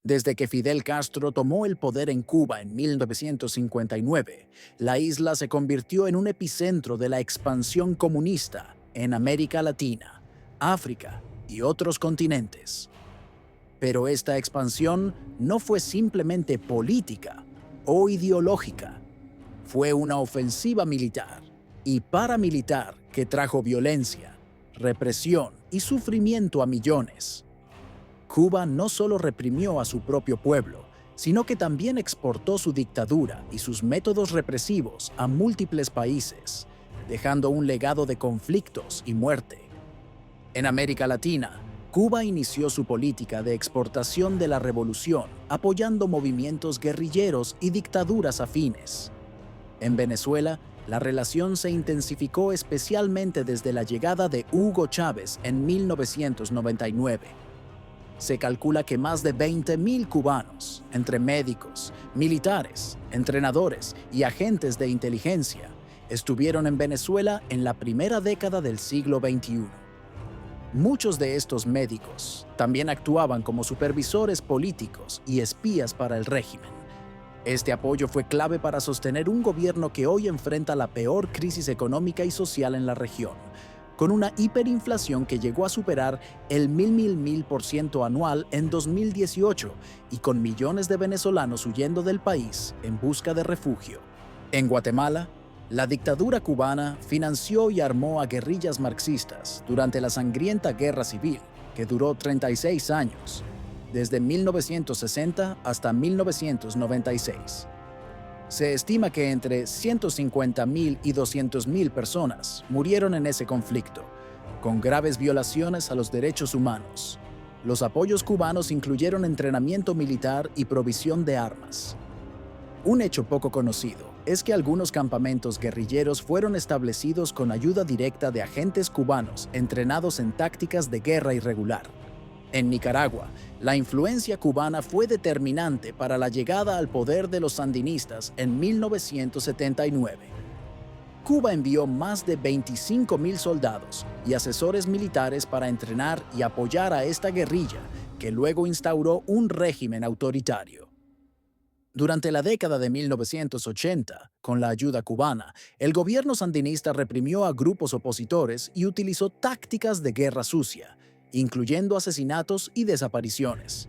Desde que Fidel Castro tomó el poder en Cuba en 1959, la isla se convirtió en un epicentro de la expansión comunista en América Latina, África y otros continentes. Pero esta expansión no fue simplemente política o ideológica, fue una ofensiva militar y paramilitar que trajo violencia, represión y sufrimiento a millones. Cuba no solo reprimió a su propio pueblo, sino que también exportó su dictadura y sus métodos represivos a múltiples países, dejando un legado de conflictos y muerte. En América Latina, Cuba inició su política de exportación de la revolución, apoyando movimientos guerrilleros y dictaduras afines. En Venezuela, la relación se intensificó especialmente desde la llegada de Hugo Chávez en 1999. Se calcula que más de 20.000 cubanos, entre médicos, militares, entrenadores y agentes de inteligencia, estuvieron en Venezuela en la primera década del siglo XXI. Muchos de estos médicos también actuaban como supervisores políticos y espías para el régimen. Este apoyo fue clave para sostener un gobierno que hoy enfrenta la peor crisis económica y social en la región, con una hiperinflación que llegó a superar el 1000% anual en 2018 y con millones de venezolanos huyendo del país en busca de refugio. En Guatemala, la dictadura cubana financió y armó a guerrillas marxistas durante la sangrienta guerra civil, que duró 36 años, desde 1960 hasta 1996. Se estima que entre 150.000 y 200.000 personas murieron en ese conflicto, con graves violaciones a los derechos humanos. Los apoyos cubanos incluyeron entrenamiento militar y provisión de armas. Un hecho poco conocido es que algunos campamentos guerrilleros fueron establecidos con ayuda directa de agentes cubanos entrenados en tácticas de guerra irregular. En Nicaragua, la influencia cubana fue determinante para la llegada al poder de los sandinistas en 1979. Cuba envió más de 25.000 soldados y asesores militares para entrenar y apoyar a esta guerrilla, que luego instauró un régimen autoritario. Durante la década de 1980, con la ayuda cubana, el gobierno sandinista reprimió a grupos opositores y utilizó tácticas de guerra sucia, incluyendo asesinatos y desapariciones.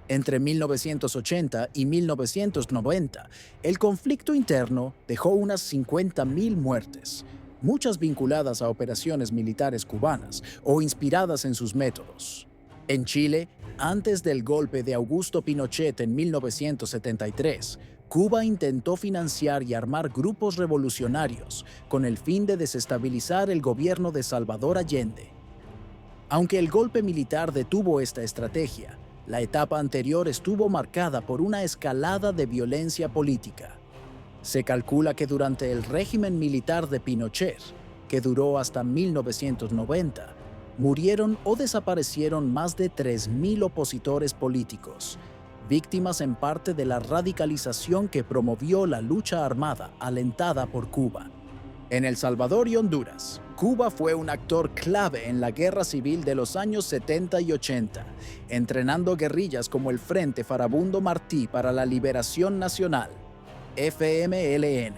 Entre 1980 y 1990, el conflicto interno dejó unas 50.000 muertes, muchas vinculadas a operaciones militares cubanas o inspiradas en sus métodos. En Chile, antes del golpe de Augusto Pinochet en 1973, Cuba intentó financiar y armar grupos revolucionarios con el fin de desestabilizar el gobierno de Salvador Allende. Aunque el golpe militar detuvo esta estrategia, la etapa anterior estuvo marcada por una escalada de violencia política. Se calcula que durante el régimen militar de Pinochet, que duró hasta 1990, murieron o desaparecieron más de 3.000 opositores políticos, víctimas en parte de la radicalización que promovió la lucha armada alentada por Cuba. En El Salvador y Honduras, Cuba fue un actor clave en la guerra civil de los años 70 y 80, entrenando guerrillas como el Frente Farabundo Martí para la Liberación Nacional, FMLN.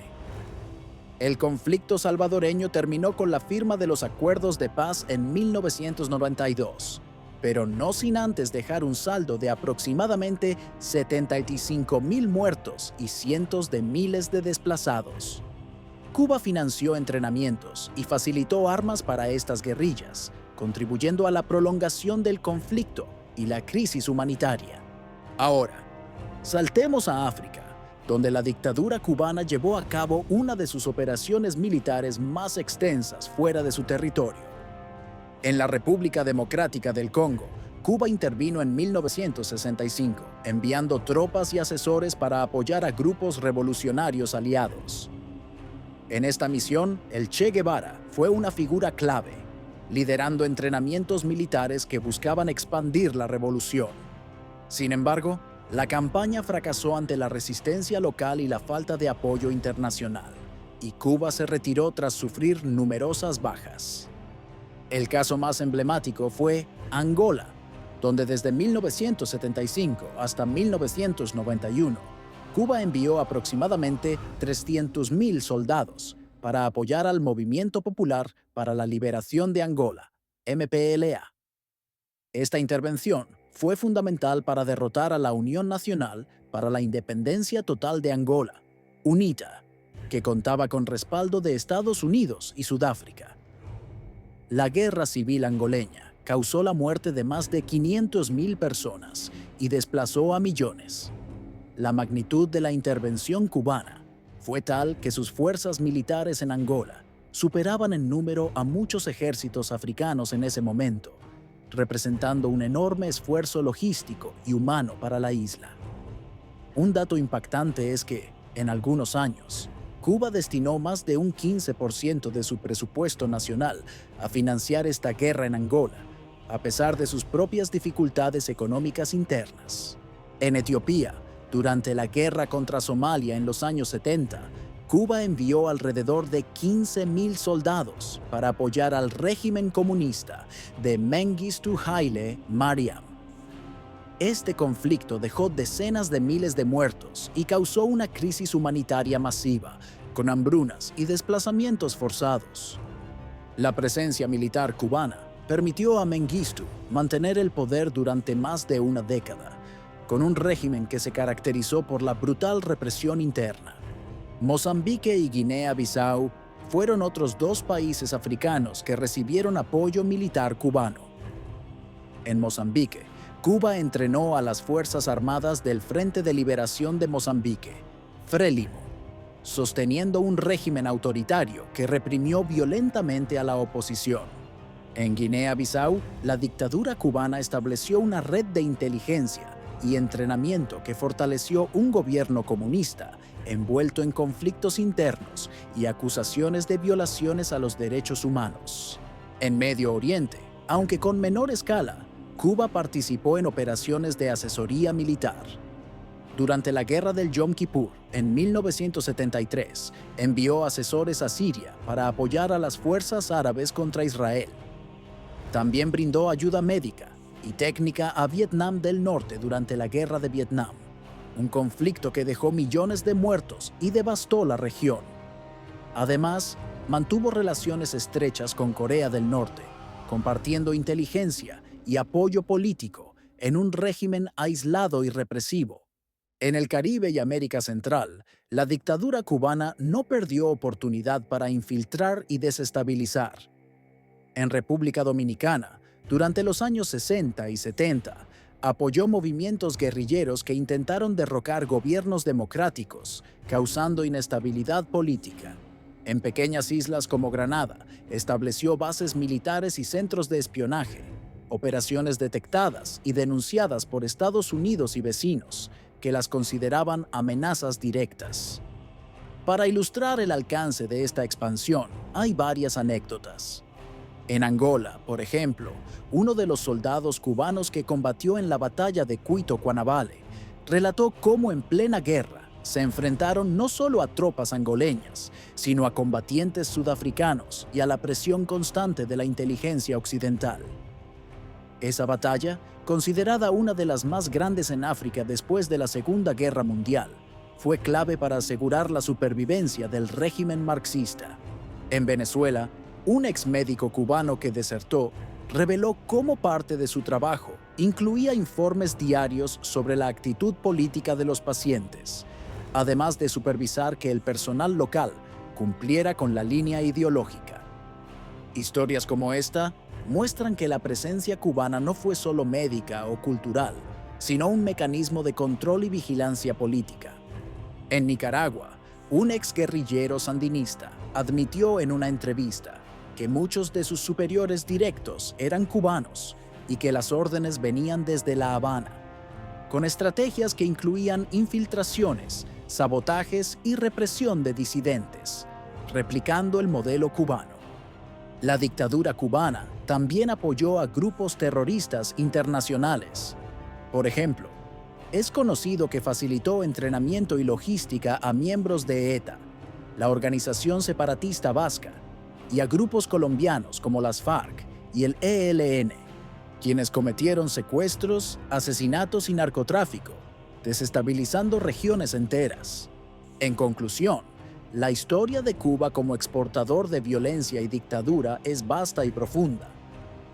El conflicto salvadoreño terminó con la firma de los acuerdos de paz en 1992, pero no sin antes dejar un saldo de aproximadamente 75.000 muertos y cientos de miles de desplazados. Cuba financió entrenamientos y facilitó armas para estas guerrillas, contribuyendo a la prolongación del conflicto y la crisis humanitaria. Ahora, saltemos a África, donde la dictadura cubana llevó a cabo una de sus operaciones militares más extensas fuera de su territorio. En la República Democrática del Congo, Cuba intervino en 1965, enviando tropas y asesores para apoyar a grupos revolucionarios aliados. En esta misión, el Che Guevara fue una figura clave, liderando entrenamientos militares que buscaban expandir la revolución. Sin embargo, la campaña fracasó ante la resistencia local y la falta de apoyo internacional, y Cuba se retiró tras sufrir numerosas bajas. El caso más emblemático fue Angola, donde desde 1975 hasta 1991, Cuba envió aproximadamente 300.000 soldados para apoyar al Movimiento Popular para la Liberación de Angola, MPLA. Esta intervención fue fundamental para derrotar a la Unión Nacional para la Independencia Total de Angola, UNITA, que contaba con respaldo de Estados Unidos y Sudáfrica. La guerra civil angoleña causó la muerte de más de 500.000 personas y desplazó a millones. La magnitud de la intervención cubana fue tal que sus fuerzas militares en Angola superaban en número a muchos ejércitos africanos en ese momento, representando un enorme esfuerzo logístico y humano para la isla. Un dato impactante es que, en algunos años, Cuba destinó más de un 15% de su presupuesto nacional a financiar esta guerra en Angola, a pesar de sus propias dificultades económicas internas. En Etiopía, durante la guerra contra Somalia en los años 70, Cuba envió alrededor de 15.000 soldados para apoyar al régimen comunista de Mengistu Haile Mariam. Este conflicto dejó decenas de miles de muertos y causó una crisis humanitaria masiva, con hambrunas y desplazamientos forzados. La presencia militar cubana permitió a Mengistu mantener el poder durante más de una década, con un régimen que se caracterizó por la brutal represión interna. Mozambique y Guinea-Bissau fueron otros dos países africanos que recibieron apoyo militar cubano. En Mozambique, Cuba entrenó a las Fuerzas Armadas del Frente de Liberación de Mozambique, FRELIMO, sosteniendo un régimen autoritario que reprimió violentamente a la oposición. En Guinea-Bissau, la dictadura cubana estableció una red de inteligencia y entrenamiento que fortaleció un gobierno comunista envuelto en conflictos internos y acusaciones de violaciones a los derechos humanos. En Medio Oriente, aunque con menor escala, Cuba participó en operaciones de asesoría militar. Durante la Guerra del Yom Kippur, en 1973, envió asesores a Siria para apoyar a las fuerzas árabes contra Israel. También brindó ayuda médica y técnica a Vietnam del Norte durante la Guerra de Vietnam, un conflicto que dejó millones de muertos y devastó la región. Además, mantuvo relaciones estrechas con Corea del Norte, compartiendo inteligencia y apoyo político en un régimen aislado y represivo. En el Caribe y América Central, la dictadura cubana no perdió oportunidad para infiltrar y desestabilizar. En República Dominicana, durante los años 60 y 70, apoyó movimientos guerrilleros que intentaron derrocar gobiernos democráticos, causando inestabilidad política. En pequeñas islas como Granada, estableció bases militares y centros de espionaje, operaciones detectadas y denunciadas por Estados Unidos y vecinos, que las consideraban amenazas directas. Para ilustrar el alcance de esta expansión, hay varias anécdotas. En Angola, por ejemplo, uno de los soldados cubanos que combatió en la batalla de Cuito-Cuanavale relató cómo en plena guerra se enfrentaron no solo a tropas angoleñas, sino a combatientes sudafricanos y a la presión constante de la inteligencia occidental. Esa batalla, considerada una de las más grandes en África después de la Segunda Guerra Mundial, fue clave para asegurar la supervivencia del régimen marxista. En Venezuela, un exmédico cubano que desertó reveló cómo parte de su trabajo incluía informes diarios sobre la actitud política de los pacientes, además de supervisar que el personal local cumpliera con la línea ideológica. Historias como esta muestran que la presencia cubana no fue solo médica o cultural, sino un mecanismo de control y vigilancia política. En Nicaragua, un exguerrillero sandinista admitió en una entrevista que muchos de sus superiores directos eran cubanos y que las órdenes venían desde La Habana, con estrategias que incluían infiltraciones, sabotajes y represión de disidentes, replicando el modelo cubano. La dictadura cubana también apoyó a grupos terroristas internacionales. Por ejemplo, es conocido que facilitó entrenamiento y logística a miembros de ETA, la organización separatista vasca, y a grupos colombianos como las FARC y el ELN, quienes cometieron secuestros, asesinatos y narcotráfico, desestabilizando regiones enteras. En conclusión, la historia de Cuba como exportador de violencia y dictadura es vasta y profunda.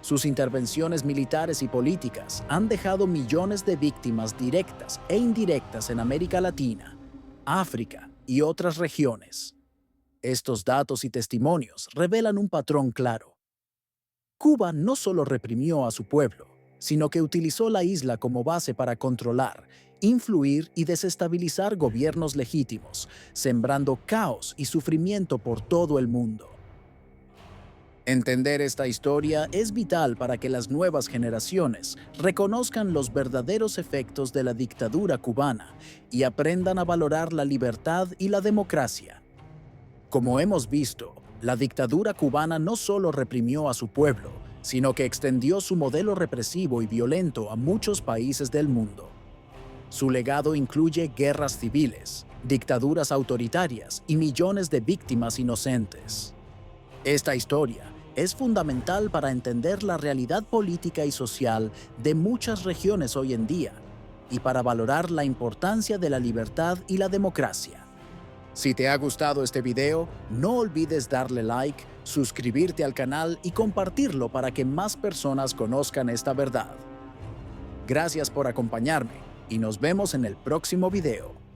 Sus intervenciones militares y políticas han dejado millones de víctimas directas e indirectas en América Latina, África y otras regiones. Estos datos y testimonios revelan un patrón claro. Cuba no solo reprimió a su pueblo, sino que utilizó la isla como base para controlar, influir y desestabilizar gobiernos legítimos, sembrando caos y sufrimiento por todo el mundo. Entender esta historia es vital para que las nuevas generaciones reconozcan los verdaderos efectos de la dictadura cubana y aprendan a valorar la libertad y la democracia. Como hemos visto, la dictadura cubana no solo reprimió a su pueblo, sino que extendió su modelo represivo y violento a muchos países del mundo. Su legado incluye guerras civiles, dictaduras autoritarias y millones de víctimas inocentes. Esta historia es fundamental para entender la realidad política y social de muchas regiones hoy en día y para valorar la importancia de la libertad y la democracia. Si te ha gustado este video, no olvides darle like, suscribirte al canal y compartirlo para que más personas conozcan esta verdad. Gracias por acompañarme y nos vemos en el próximo video.